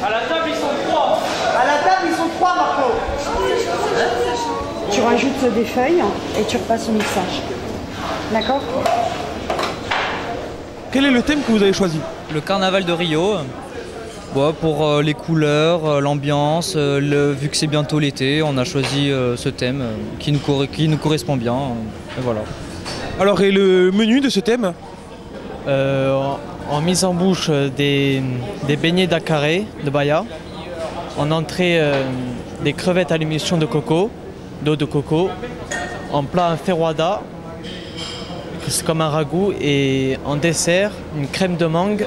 À la table, ils sont 3. À la table, ils sont 3, Marco. Tu rajoutes des feuilles et tu repasses au mixage. D'accord? Quel est le thème que vous avez choisi? Le carnaval de Rio. Ouais, pour les couleurs, l'ambiance, vu que c'est bientôt l'été, on a choisi ce thème qui nous correspond bien. Et voilà. Alors, et le menu de ce thème? En mise en bouche des beignets d'acaré de Bahia. En entrée, des crevettes à l'émulsion de coco, d'eau de coco. En plat, un ferroada, c'est comme un ragoût. Et en dessert, une crème de mangue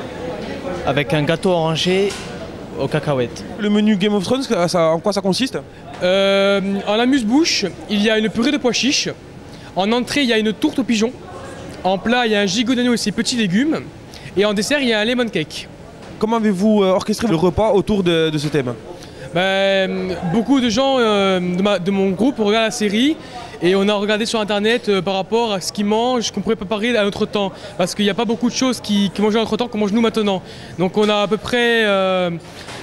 avec un gâteau orangé aux cacahuètes. Le menu Game of Thrones, en quoi ça consiste? En amuse-bouche, il y a une purée de pois chiches. En entrée, il y a une tourte aux pigeons. En plat, il y a un gigot d'agneau et ses petits légumes. Et en dessert, il y a un lemon cake. Comment avez-vous orchestré le repas autour de ce thème? Beaucoup de gens de mon groupe regardent la série et on a regardé sur internet par rapport à ce qu'ils mangent, qu'on pourrait préparer à notre temps. Parce qu'il n'y a pas beaucoup de choses qui mangent à notre temps qu'on mange nous maintenant. Donc on a à peu près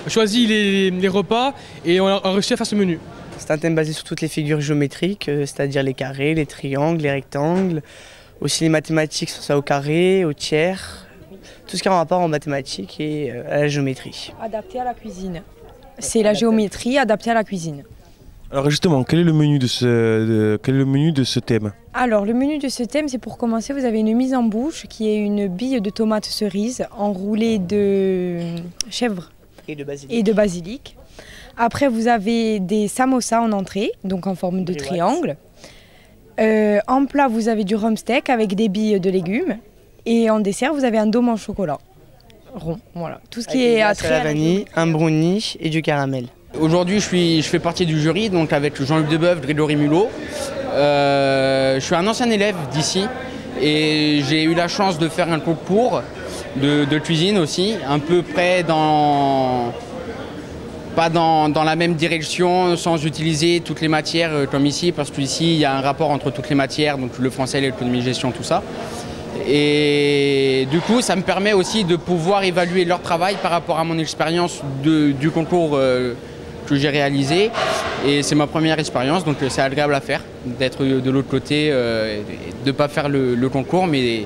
choisi les repas et on a réussi à faire ce menu. C'est un thème basé sur toutes les figures géométriques, c'est-à-dire les carrés, les triangles, les rectangles, aussi les mathématiques, sur ça au carré, au tiers, tout ce qui a un rapport en mathématiques et à la géométrie. Adapté à la cuisine. C'est la géométrie adaptée à la cuisine. Alors justement, quel est le menu de ce thème? Alors le menu de ce thème, c'est pour commencer, vous avez une mise en bouche qui est une bille de tomate cerise enroulée de chèvre et de basilic. Après, vous avez des samosas en entrée, donc en forme de triangle. En plat, vous avez du rhum steak avec des billes de légumes. Et en dessert, vous avez un dôme en chocolat rond. Voilà, tout ce qui est à la vanille, un brownie et du caramel. Aujourd'hui, je fais partie du jury, donc avec Jean-Luc Debeuf, Grégory Mulot. Je suis un ancien élève d'ici et j'ai eu la chance de faire un concours de cuisine aussi, un peu près pas dans la même direction, sans utiliser toutes les matières comme ici, parce qu'ici, il y a un rapport entre toutes les matières, donc le français, l'économie, gestion, tout ça. Et du coup, ça me permet aussi de pouvoir évaluer leur travail par rapport à mon expérience du concours que j'ai réalisé. Et c'est ma première expérience, donc c'est agréable à faire, d'être de l'autre côté, de ne pas faire le concours, mais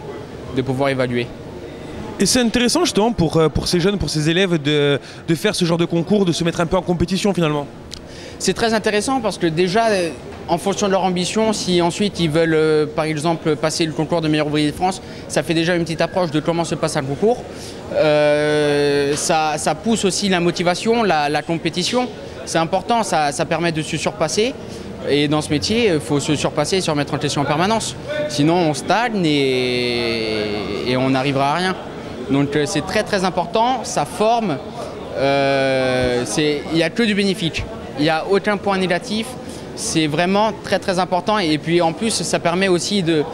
de pouvoir évaluer. Et c'est intéressant justement pour ces jeunes, pour ces élèves de faire ce genre de concours, de se mettre un peu en compétition finalement. C'est très intéressant parce que déjà, en fonction de leur ambition, si ensuite ils veulent par exemple passer le concours de meilleur ouvrier de France, ça fait déjà une petite approche de comment se passe un concours. Ça pousse aussi la motivation, la compétition. C'est important, ça permet de se surpasser. Et dans ce métier, il faut se surpasser et se remettre en question en permanence. Sinon, on stagne et on n'arrivera à rien. Donc c'est très très important, ça forme, il n'y a que du bénéfique, il n'y a aucun point négatif, c'est vraiment très très important et puis en plus ça permet aussi de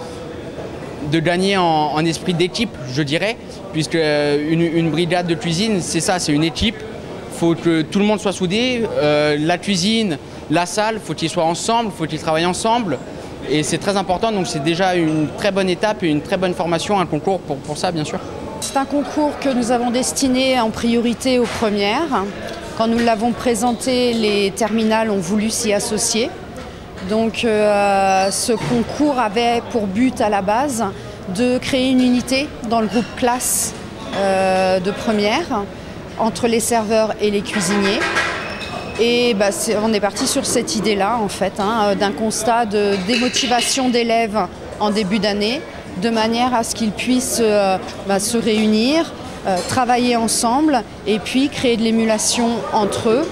gagner en esprit d'équipe, je dirais, puisque une brigade de cuisine, c'est ça, c'est une équipe, il faut que tout le monde soit soudé, la cuisine, la salle, il faut qu'ils soient ensemble, il faut qu'ils travaillent ensemble et c'est très important, donc c'est déjà une très bonne étape et une très bonne formation, un concours pour ça bien sûr. C'est un concours que nous avons destiné en priorité aux premières. Quand nous l'avons présenté, les terminales ont voulu s'y associer. Donc ce concours avait pour but à la base de créer une unité dans le groupe classe de première entre les serveurs et les cuisiniers. Et on est parti sur cette idée-là en fait, d'un constat de démotivation d'élèves en début d'année, de manière à ce qu'ils puissent se réunir, travailler ensemble et puis créer de l'émulation entre eux.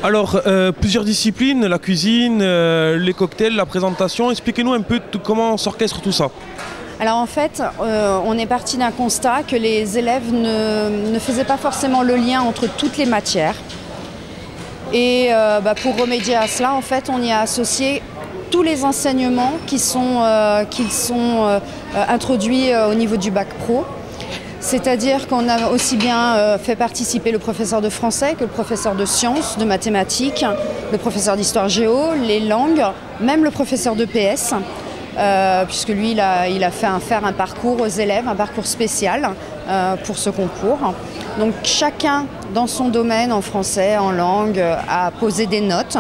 Alors, plusieurs disciplines, la cuisine, les cocktails, la présentation. Expliquez-nous un peu comment s'orchestre tout ça. Alors en fait, on est parti d'un constat que les élèves ne faisaient pas forcément le lien entre toutes les matières. Et pour remédier à cela, en fait, on y a associé tous les enseignements qui sont introduits au niveau du bac pro. C'est-à-dire qu'on a aussi bien fait participer le professeur de français que le professeur de sciences, de mathématiques, le professeur d'histoire géo, les langues, même le professeur de PS. puisque lui, il a fait faire un parcours aux élèves, un parcours spécial pour ce concours. Donc chacun, dans son domaine, en français, en langue, a posé des notes.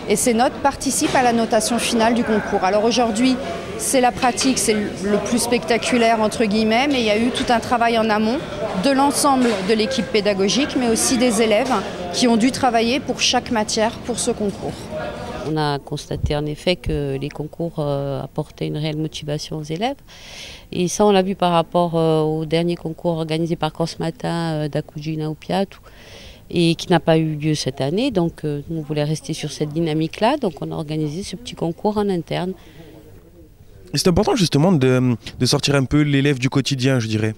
Et ces notes participent à la notation finale du concours. Alors aujourd'hui, c'est la pratique, c'est le plus spectaculaire entre guillemets, mais il y a eu tout un travail en amont de l'ensemble de l'équipe pédagogique, mais aussi des élèves qui ont dû travailler pour chaque matière pour ce concours. On a constaté en effet que les concours apportaient une réelle motivation aux élèves. Et ça, on l'a vu par rapport au dernier concours organisé par Cosmata d'Akujina Upiatu, et qui n'a pas eu lieu cette année. Donc on voulait rester sur cette dynamique-là, donc on a organisé ce petit concours en interne. Et c'est important justement de sortir un peu l'élève du quotidien, je dirais.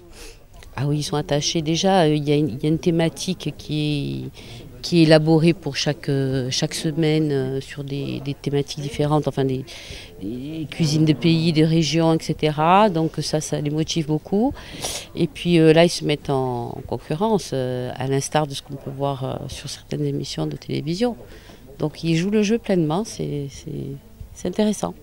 Ah oui, ils sont attachés déjà, il y a une thématique qui est élaborée pour chaque semaine sur des thématiques différentes, enfin des cuisines de pays, de régions, etc. Donc ça les motive beaucoup. Et puis là, ils se mettent en concurrence, à l'instar de ce qu'on peut voir sur certaines émissions de télévision. Donc ils jouent le jeu pleinement, c'est intéressant.